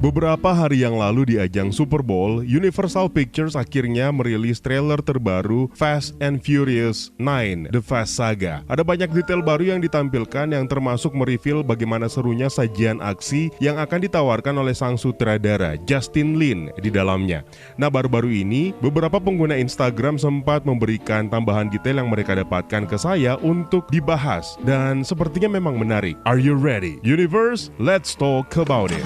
Beberapa hari yang lalu di ajang Super Bowl, Universal Pictures akhirnya merilis trailer terbaru Fast and Furious 9: The Fast Saga. Ada banyak detail baru yang ditampilkan yang termasuk mereveal bagaimana serunya sajian aksi yang akan ditawarkan oleh sang sutradara Justin Lin di dalamnya. Nah, baru-baru ini beberapa pengguna Instagram sempat memberikan tambahan detail yang mereka dapatkan ke saya untuk dibahas, dan sepertinya memang menarik. Are you ready, Universe? Let's talk about it.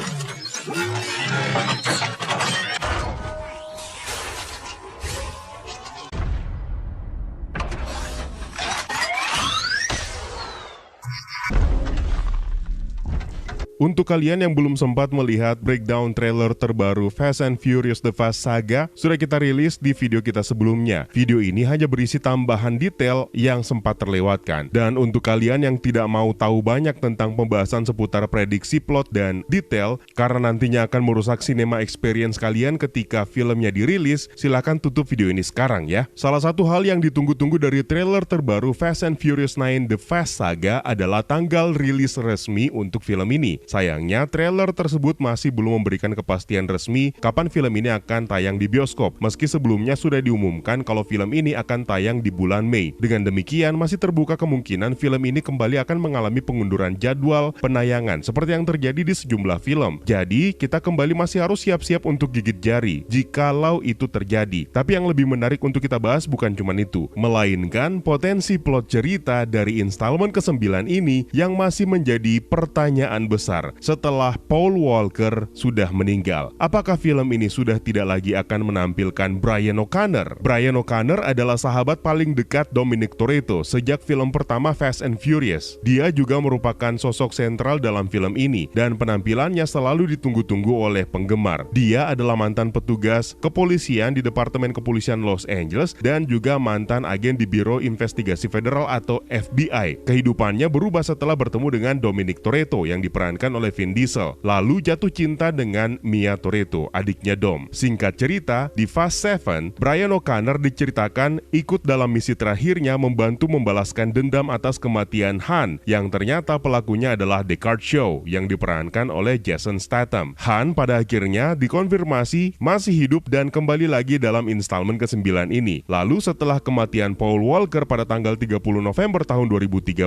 Untuk kalian yang belum sempat melihat breakdown trailer terbaru Fast and Furious The Fast Saga, sudah kita rilis di video kita sebelumnya. Video ini hanya berisi tambahan detail yang sempat terlewatkan. Dan untuk kalian yang tidak mau tahu banyak tentang pembahasan seputar prediksi plot dan detail, karena nantinya akan merusak cinema experience kalian ketika filmnya dirilis, silahkan tutup video ini sekarang ya. Salah satu hal yang ditunggu-tunggu dari trailer terbaru Fast and Furious 9 The Fast Saga adalah tanggal rilis resmi untuk film ini. Sayangnya, trailer tersebut masih belum memberikan kepastian resmi kapan film ini akan tayang di bioskop, meski sebelumnya sudah diumumkan kalau film ini akan tayang di bulan Mei. Dengan demikian, masih terbuka kemungkinan film ini kembali akan mengalami pengunduran jadwal penayangan seperti yang terjadi di sejumlah film. Jadi, kita kembali masih harus siap-siap untuk gigit jari jikalau itu terjadi. Tapi yang lebih menarik untuk kita bahas bukan cuma itu, melainkan potensi plot cerita dari installment ke-9 ini yang masih menjadi pertanyaan besar setelah Paul Walker sudah meninggal. Apakah film ini sudah tidak lagi akan menampilkan Brian O'Connor? Brian O'Connor adalah sahabat paling dekat Dominic Toretto sejak film pertama Fast and Furious. Dia juga merupakan sosok sentral dalam film ini dan penampilannya selalu ditunggu-tunggu oleh penggemar. Dia adalah mantan petugas kepolisian di Departemen Kepolisian Los Angeles dan juga mantan agen di Biro Investigasi Federal atau FBI. Kehidupannya berubah setelah bertemu dengan Dominic Toretto yang diperankan oleh Vin Diesel, lalu jatuh cinta dengan Mia Toretto, adiknya Dom. Singkat cerita, di Fast 7, Brian O'Connor diceritakan ikut dalam misi terakhirnya membantu membalaskan dendam atas kematian Han, yang ternyata pelakunya adalah Deckard Shaw yang diperankan oleh Jason Statham. Han pada akhirnya dikonfirmasi masih hidup dan kembali lagi dalam installment ke-9 ini. Lalu setelah kematian Paul Walker pada tanggal 30 November tahun 2013,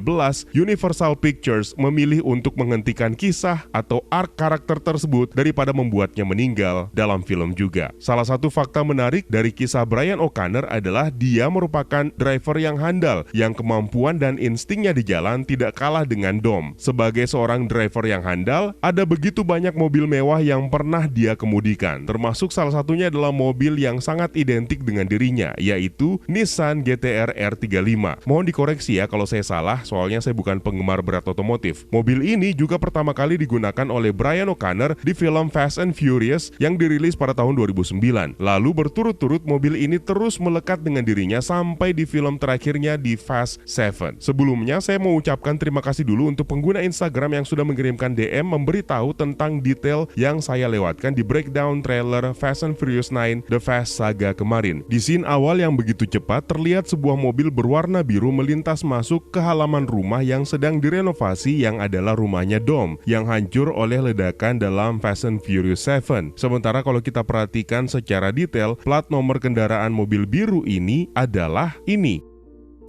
Universal Pictures memilih untuk menghentikan kisah atau arc karakter tersebut daripada membuatnya meninggal dalam film juga. Salah satu fakta menarik dari kisah Brian O'Connor adalah dia merupakan driver yang handal, yang kemampuan dan instingnya di jalan tidak kalah dengan Dom. Sebagai seorang driver yang handal, ada begitu banyak mobil mewah yang pernah dia kemudikan, termasuk salah satunya adalah mobil yang sangat identik dengan dirinya, yaitu Nissan GT-R R35. Mohon dikoreksi ya kalau saya salah, soalnya saya bukan penggemar berat otomotif. Mobil ini juga pertama kali digunakan oleh Brian O'Connor di film Fast and Furious yang dirilis pada tahun 2009. Lalu berturut-turut mobil ini terus melekat dengan dirinya sampai di film terakhirnya di Fast 7. Sebelumnya saya mau ucapkan terima kasih dulu untuk pengguna Instagram yang sudah mengirimkan DM memberitahu tentang detail yang saya lewatkan di breakdown trailer Fast and Furious 9 The Fast Saga kemarin. Di scene awal yang begitu cepat terlihat sebuah mobil berwarna biru melintas masuk ke halaman rumah yang sedang direnovasi yang adalah rumahnya Dom yang hancur oleh ledakan dalam Fast and Furious 7. Sementara kalau kita perhatikan secara detail, plat nomor kendaraan mobil biru ini adalah ini.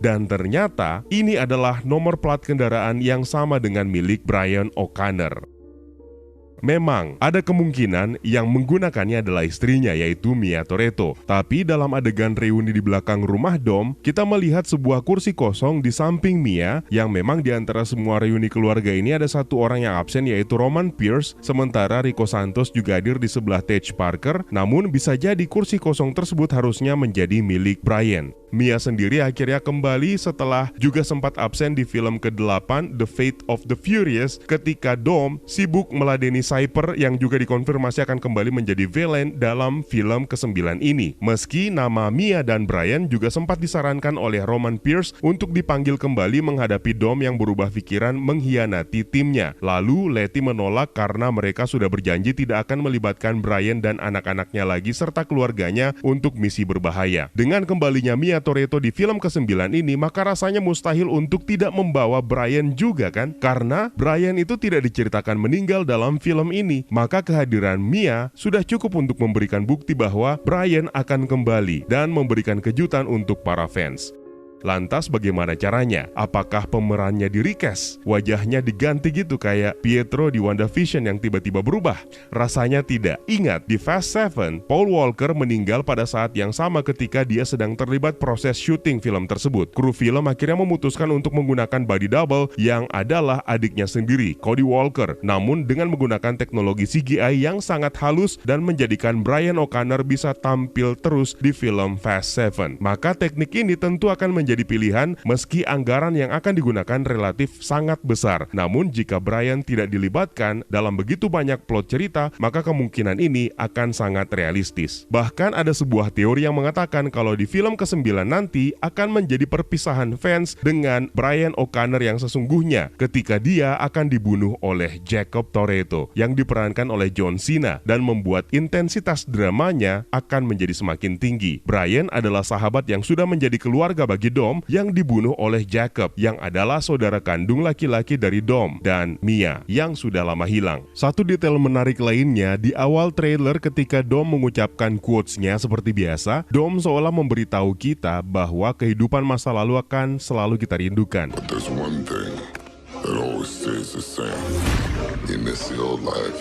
Dan ternyata ini adalah nomor plat kendaraan yang sama dengan milik Brian O'Connor. Memang, ada kemungkinan yang menggunakannya adalah istrinya, yaitu Mia Toretto. Tapi dalam adegan reuni di belakang rumah Dom, kita melihat sebuah kursi kosong di samping Mia, yang memang di antara semua reuni keluarga ini ada satu orang yang absen, yaitu Roman Pierce, sementara Rico Santos juga hadir di sebelah Tej Parker. Namun bisa jadi kursi kosong tersebut harusnya menjadi milik Brian. Mia sendiri akhirnya kembali setelah juga sempat absen di film ke-8 The Fate of the Furious ketika Dom sibuk meladeni Cyper yang juga dikonfirmasi akan kembali menjadi villain dalam film ke-9 ini. Meski nama Mia dan Brian juga sempat disarankan oleh Roman Pierce untuk dipanggil kembali menghadapi Dom yang berubah pikiran mengkhianati timnya. Lalu Letty menolak karena mereka sudah berjanji tidak akan melibatkan Brian dan anak-anaknya lagi serta keluarganya untuk misi berbahaya. Dengan kembalinya Mia Toretto di film ke-9 ini, maka rasanya mustahil untuk tidak membawa Brian juga kan? Karena Brian itu tidak diceritakan meninggal dalam film film ini, maka kehadiran Mia sudah cukup untuk memberikan bukti bahwa Brian akan kembali dan memberikan kejutan untuk para fans. Lantas bagaimana caranya? Apakah pemerannya di-recast? Wajahnya diganti gitu kayak Pietro di WandaVision yang tiba-tiba berubah? Rasanya tidak. Ingat, di Fast 7, Paul Walker meninggal pada saat yang sama ketika dia sedang terlibat proses syuting film tersebut. Kru film akhirnya memutuskan untuk menggunakan body double yang adalah adiknya sendiri, Cody Walker. Namun dengan menggunakan teknologi CGI yang sangat halus dan menjadikan Brian O'Connor bisa tampil terus di film Fast 7. Maka teknik ini tentu akan menjadi pilihan meski anggaran yang akan digunakan relatif sangat besar. Namun jika Brian tidak dilibatkan dalam begitu banyak plot cerita, maka kemungkinan ini akan sangat realistis. Bahkan ada sebuah teori yang mengatakan kalau di film ke-9 nanti akan menjadi perpisahan fans dengan Brian O'Connor yang sesungguhnya ketika dia akan dibunuh oleh Jacob Toretto yang diperankan oleh John Cena dan membuat intensitas dramanya akan menjadi semakin tinggi. Brian adalah sahabat yang sudah menjadi keluarga bagi Dom yang dibunuh oleh Jacob yang adalah saudara kandung laki-laki dari Dom dan Mia yang sudah lama hilang. Satu detail menarik lainnya di awal trailer ketika Dom mengucapkan quotes-nya seperti biasa, Dom seolah memberitahu kita bahwa kehidupan masa lalu akan selalu kita rindukan.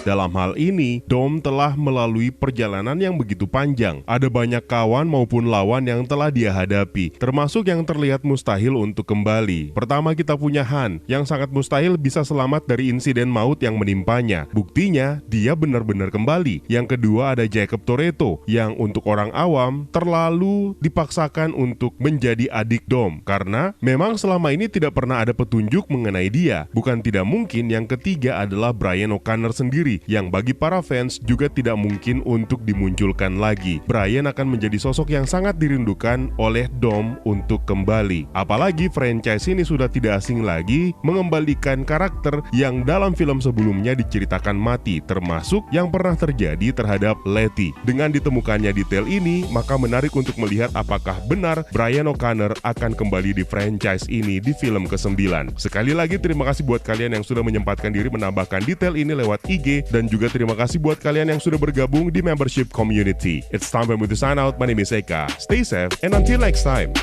Dalam hal ini, Dom telah melalui perjalanan yang begitu panjang. Ada banyak kawan maupun lawan yang telah dia hadapi, termasuk yang terlihat mustahil untuk kembali. Pertama kita punya Han, yang sangat mustahil bisa selamat dari insiden maut yang menimpanya. Buktinya, dia benar-benar kembali. Yang kedua ada Jacob Toretto, yang untuk orang awam terlalu dipaksakan untuk menjadi adik Dom, karena memang selama ini tidak pernah ada petunjuk mengenai dia. Bukan tidak mungkin yang ketiga adalah Brian O'Connor sendiri, yang bagi para fans juga tidak mungkin untuk dimunculkan lagi. Brian akan menjadi sosok yang sangat dirindukan oleh Dom untuk kembali. Apalagi franchise ini sudah tidak asing lagi mengembalikan karakter yang dalam film sebelumnya diceritakan mati, termasuk yang pernah terjadi terhadap Letty. Dengan ditemukannya detail ini, maka menarik untuk melihat apakah benar Brian O'Connor akan kembali di franchise ini di film ke-9. Sekali lagi terima kasih buat kalian yang sudah menyempatkan diri menambahkan detail ini lewat IG, dan juga terima kasih buat kalian yang sudah bergabung di membership community. It's time for me to sign out. My name is Eka. Stay safe and until next time.